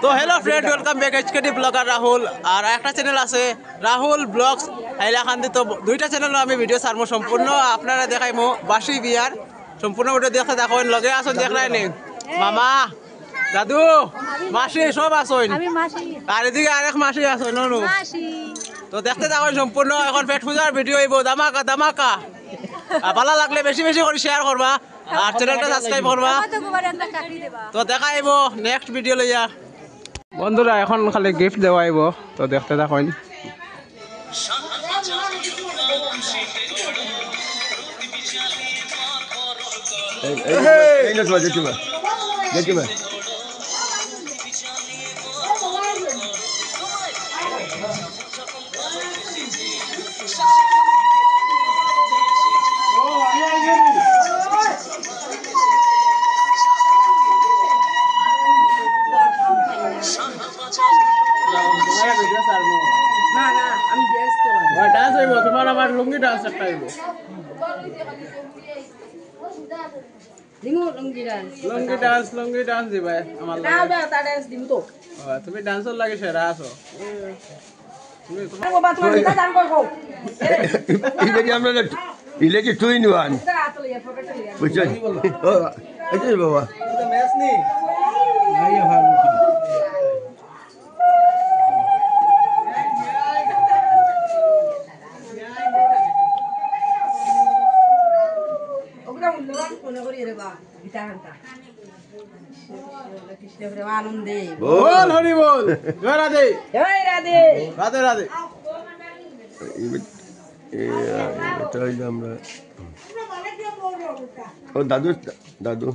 তো hello friend, welcome back HKD blogger Rahul. আর একটা চ্যানেল আছে রাহুল ব্লগস হাইলাকান্দি। তো দুইটা চ্যানেলও আমি ভিডিও ছাড়বো, সম্পূর্ণ আপনারা দেখাইমো বাসি বিয়ার সম্পূর্ণ ভিডিও দেখতে দেখেন। লগে আসুন, দেখলাই নি মামা দাদু মাসি সব আসুন, আর এদিকে আরেক মাসি আসুন ননু। তো দেখতে দেখেন সম্পূর্ণ। এখন পেট পূজার ভিডিও হইব, দামাকা দামাকা। ভালো লাগলে বেশি বেশি করে শেয়ার করবা আর চ্যানেলটা সাবস্ক্রাইব করবা। তো দেখাইব নেক্সট ভিডিও লইয়া। বন্ধুরা এখন খালি গিফট দেওয়াইব, তো দেখতে থাকুন। তোমার আমার লুঙ্গি ডান্স একটা হইব, লুঙ্গি ডান্স দিবা আমার লাগে। তুমি ডান্সর লাগে সেরা আছো। বাবা আনন্দে বল হরি বল, জয় রাধে জয় রাধে রাধে রাধে। আমরা ও দাদু দাদু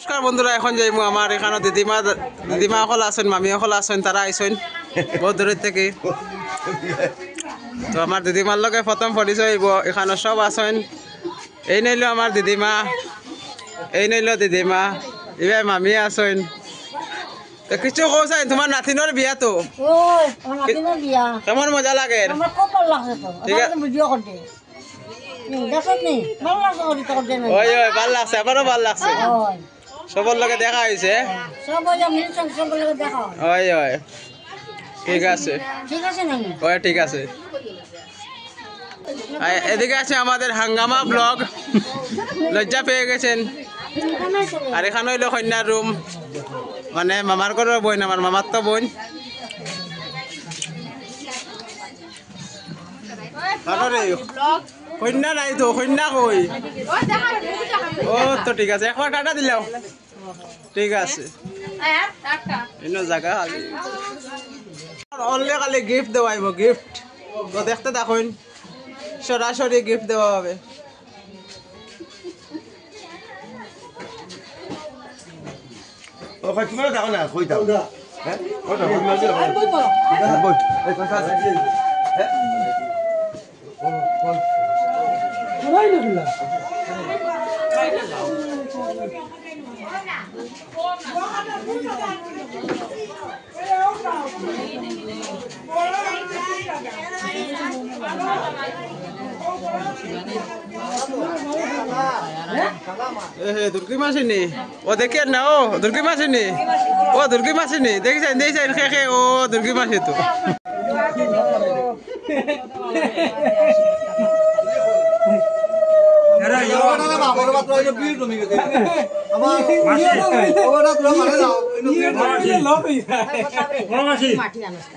নমস্কার বন্ধুরা, এখন যাইমু আমার এখানে দিদিমা সকল আছেন, মামি সকল আছেন, তারা আইসেন বহুত দূরের থেকে। তো আমার দিদিমার লগে প্রথম পরিচয় হইব। এখানে সব আছেন। এই নইল আমার দিদিমা, এই নইল দিদিমা, এবার মামি আছেন। তো কিছু কৌসাই, তোমার নাতিনোর বিয়া তো কেমন মজা লাগে? ঠিক আছে, ওই ওই ভাল লাগছে, আমারও ভাল লাগছে। সবার লগে দেখা হয়েছে। ওই ওই ঠিক আছে, ওই ঠিক আছে। এদিকে আছে আমাদের হাঙ্গামা ব্লগ, লজ্জা পেয়ে গেছেন। আর এখানে হইলো কন্যার রুম, মানে মামার ঘরের বোন, আমার মামার তো বোন। কন্যা নাই তো, কন্যা কই? ও তো ঠিক আছে, একবার টাটা দিলাম। ঠিক আছে, জায়গা অনলি খালি গিফট দেওয়াইব, গিফট। তো দেখতে দেখুন, সরাসরি গিফট দেওয়া হবে। তোমরা দেখো না কই দাও হ্যাঁ দুর্গি মাসিনি ও দেখে না, ও দুর্গি মাসিনি, ও দুর্গি মাসিনি দেখছেন দেখছেন খে ও দুর্গি মাসি তো।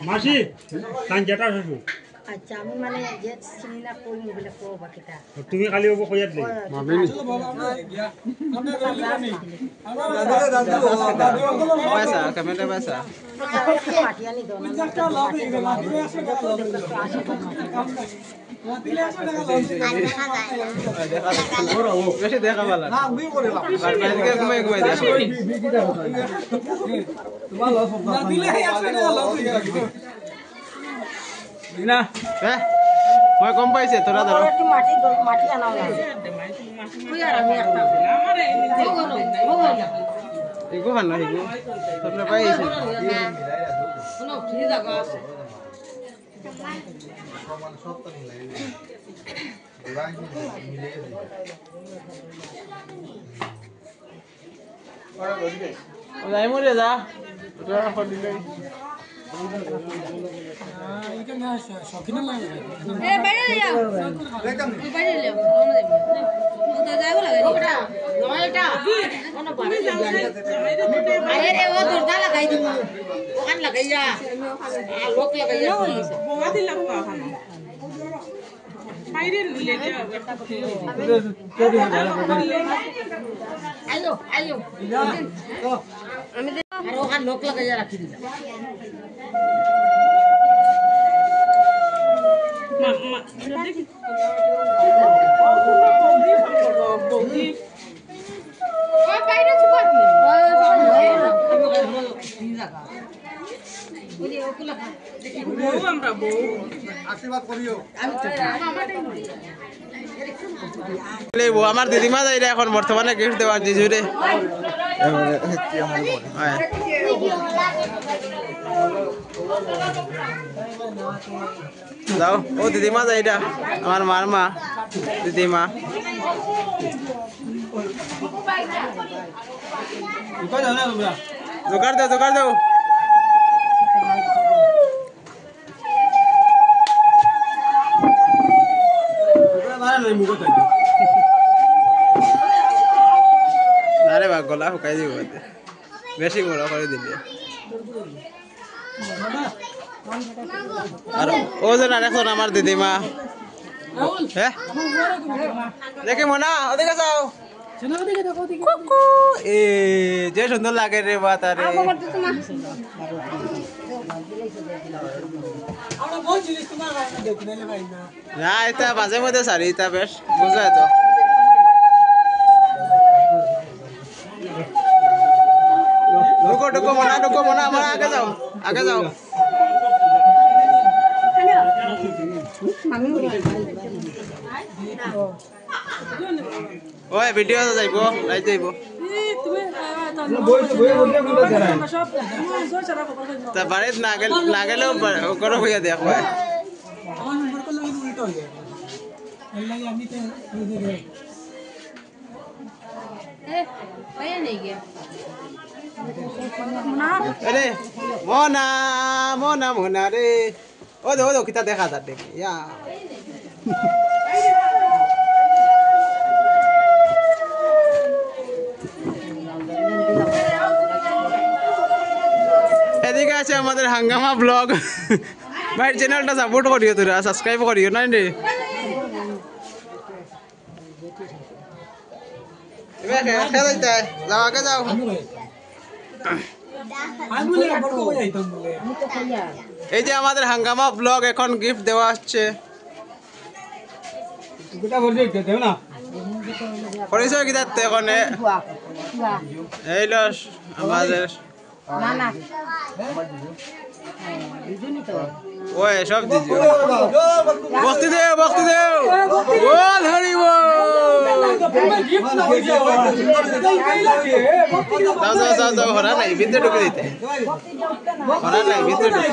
মাসি যেটা শ্বশুর আচ্ছা, আমি মানে যে চিনি না কই বলে কো বাকিটা তুমি খালি ওব কইয়াত দে মামিনি পয়সা ক্যামেরা পয়সা মাটি আনি দাও না বেশি দেখা ভালো না, ঘুমাই ঘুমাই দেখো না। হ্যাঁ মই গম পাইছে, তোরা ধরো মাটি আনাও না এগো ভালো এগো তোমরা পাইছে যাই মরে যা লোক লাগাইয়া রাখি দিলাম আমার দিদিমা যাই এখন বর্তমানে গিফট দেওয়ার জিজুরে যাও ও দিদিমা যাই আমার মার মা দিদিমা জোগাড় দাও জোগাড় দাও আরে বা গলা শুকাই দিব বেশি বড় করে দিলে আর ও যেন আর এখন আমার দিদিমা হ্যাঁ দেখে মনা ওদিকে যাও এ যে সুন্দর লাগে রে বা তারে না এটা মাঝে মধ্যে সারি এটা বেশ বুঝা তো ঢুকো মনা আমার আগে যাও ওই ভিডিও যাইব লাইভ যাইব তা বাড়িত না গেলেও গরম হইয়া দেখ ভাই আরে মনা মনা মনা রে ও দো কিতা দেখা তার দেখ ইয়া এদিকে আছে আমাদের হাঙ্গামা ব্লগ ভাই চ্যানেলটা সাপোর্ট করিও তোরা সাবস্ক্রাইব করিও না রে এবার খেলা যাই যাও আগে যাও এই যে আমাদের হাঙ্গামা ব্লগ এখন গিফট দেওয়া হচ্ছে পরিচয় কি যাচ্ছে এখন এই লস আমাদের ওই সব দিজি বক্তি দেও বল হরিব যাও হরা নাই ভিতরে ঢুকে দিতে হরা নাই ভিতরে ঢুকে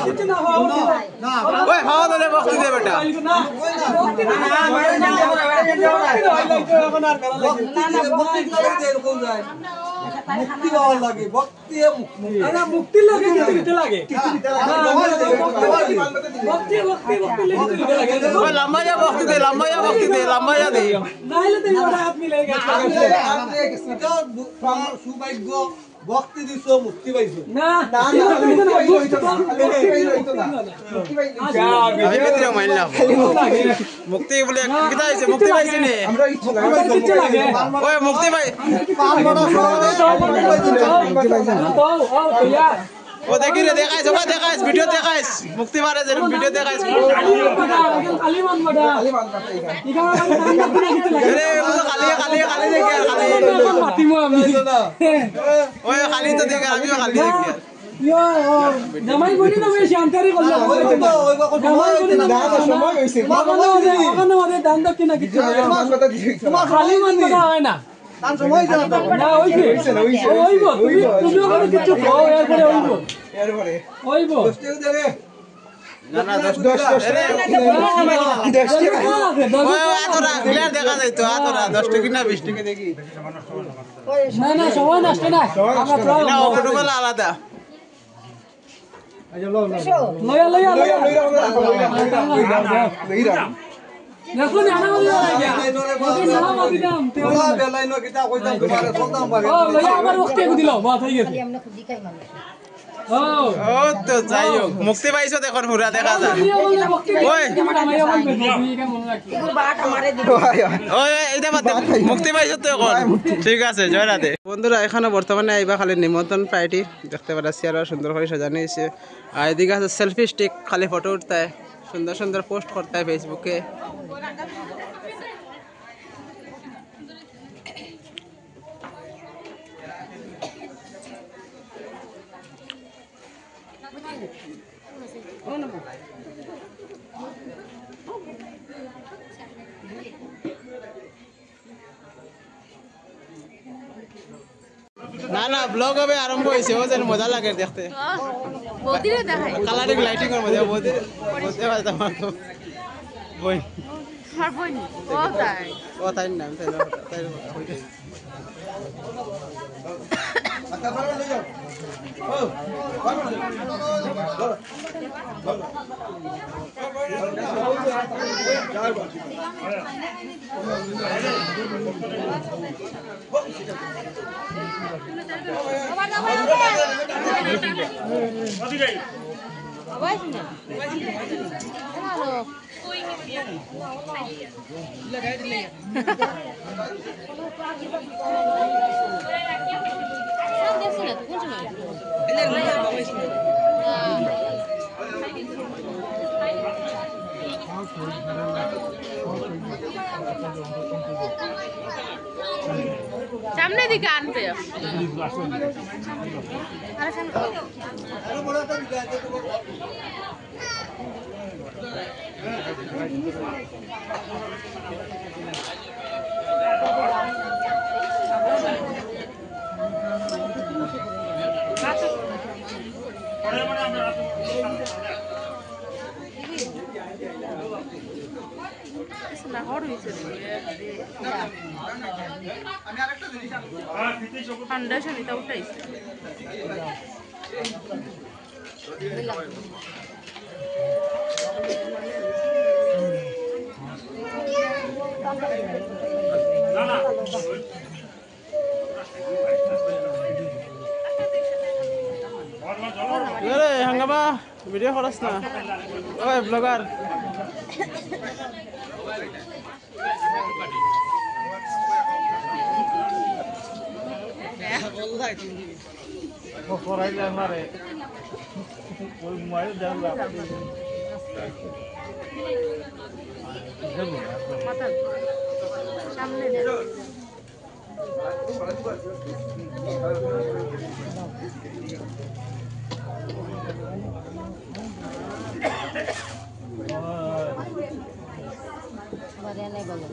ওই খাওয়া দলে বক্তি দে বেটা মুক্তি পাওয়ার লাগে ভক্তি না মুক্তি লাগে কিছু দিতে লাগে ভক্তি ওই লম্বা যা বক্তি দে নাইলে তো ওরা হাত মিলে গেছে সৌভাগ্য ভক্তি দিছো মুক্তি পাইছো না আমি ভিতরে মাইলাম মুক্তি বলে কিতা হইছে মুক্তি পাইছি নি ওই মুক্তি পাই ও দেখি রে দেখাইছ ভিডিও দেখাইছ মুক্তি মারে যে ভিডিও দেখাইছ আরে ও খালি দেখি আর খালি ওই খালি তো দেখি আমিও খালি দেখি জামাই বলি না বেশি আন্তরিক করলে সময় হইছে ওখানে আমাদের দান দক্ষিণা কিছু তোমার খালি মান কথা হয় না তার সময় না হইছে হইব তুমি ওখানে কিছু খাও এরপরে হইব না না 10 আতরা বিলার দেখা যায় তো আতরা 10 টাকা না 20 টাকা দেখি না না সময় নষ্ট না আমরা না ওগুলো আলাদা লয়া লয়া লয়া দেখুন আনা বলি লাগা ওকে না মাদি দাম তে ওলা বেলাই ন কিতা কইতাম তোমারে চলতাম পারে ও লয়া আমার ওকে দিল বাত হই গেছে আমরা খুদি খাই মানুষ ও ও তো যাই হোক মুক্তি পাইছো দেখুন পুরা দেখা যায় ওই এগুলো বাট আমারে দিল ওই এইটা বাদ দে, মুক্তি পাইছো তো এখন ঠিক আছে জয় রাধে বন্ধুরা এখানে বর্তমানে আইবা খালি নিমন্ত্রণ পার্টি দেখতে পাচ্ছি আর সুন্দর করে সাজানো হয়েছে আর এদিকে আছে সেলফি স্টিক খালি ফটো উঠতে হয় সুন্দর সুন্দর পোস্ট করতে হয় ফেসবুকে না না ব্লগ হবে আরম্ভ হয়েছে ও যেন মজা লাগে দেখতে বৌদিরে দেখাই কালারিং লাইটিং এর মধ্যে বলতে বলতে পারতাম বই আর বই ও তাই ও তাই নাম তাই তাই সামনে দিকে আনতে না হর হয়েছে ঠান্ডা শরীরটা উঠাইছে হাঙ্গামা ভিডিও খরচ না ওই ব্লগার সামনে বাজানে বলো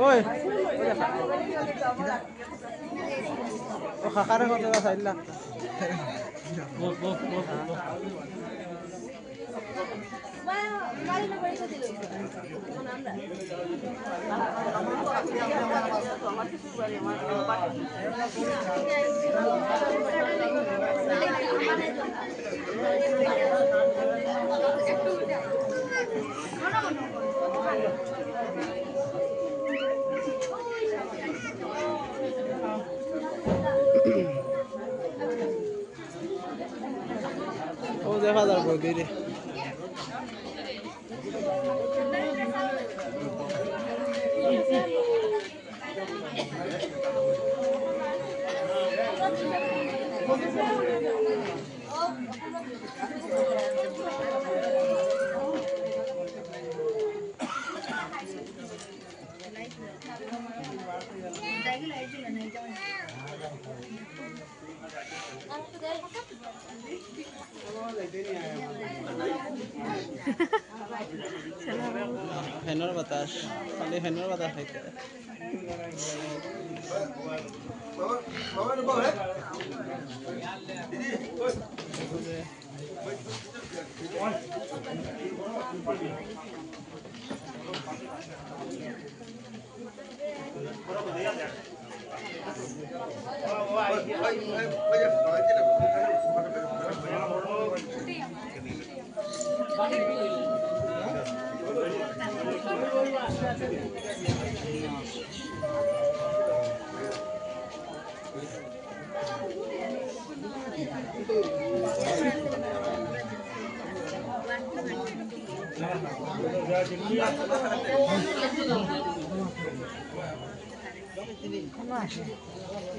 ওই ও খাকারে কত না 4 লাখ ও দেখা যাবে বৌদি রে ফেনৰ বাতাস খালি ফেনৰ বাতাস খাইছে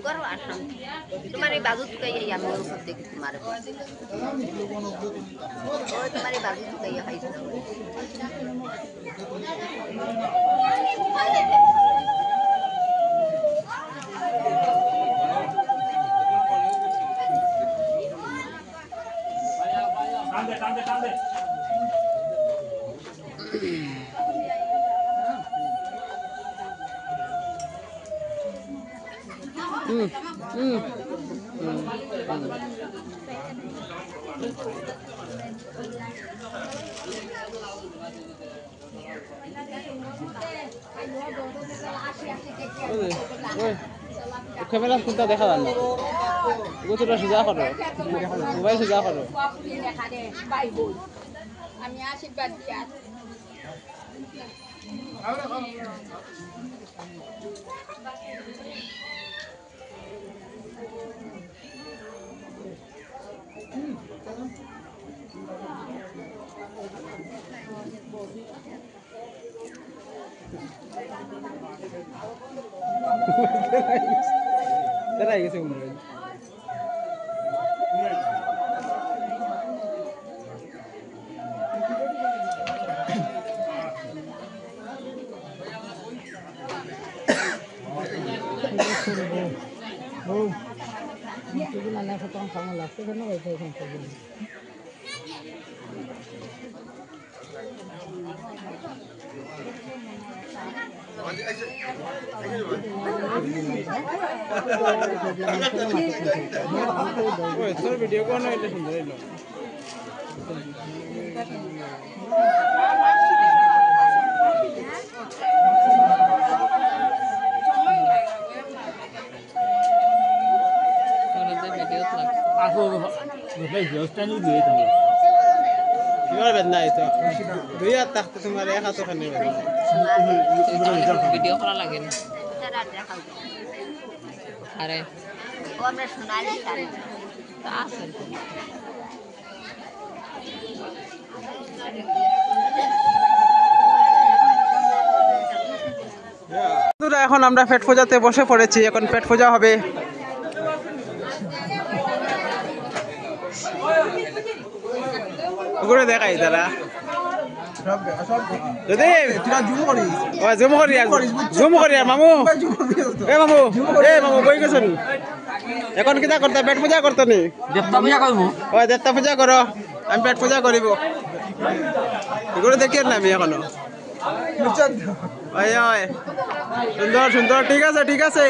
करो आश्रम तुम्हारी बाजू तो कही है मेरे ऊपर देखी तुम्हारे और तुम्हारी बाजू तो कही है टांदे ক্যামেরা শুনতে দেখা যায় না গোছটা সোজা করো মোবাইল সোজা করো আমি আশীর্বাদ দিয়া দাঁড়াই গেছে মনে হয় তোর ভিডিও কোন হইলে সুন্দর হইলো কিবার বেদনা হইতো দুই হাত থাকতে তোমার এক হাত ওখানে ভিডিও করা লাগে না আরে वो हमने सुना नहीं सारे তা আছে বন্ধুরা এখন আমরা পেট পূজাতে বসে পড়েছি এখন পেট পূজা হবে ঘুরে দেখাই তারা যদি জুম করি মামু মামু বই গেছেন এখন কিতা করতে পেট পূজা করতো নি দেবতা পূজা করো আমি পেট পূজা করিব এগুলো দেখি না আমি এখনো সুন্দর সুন্দর ঠিক আছে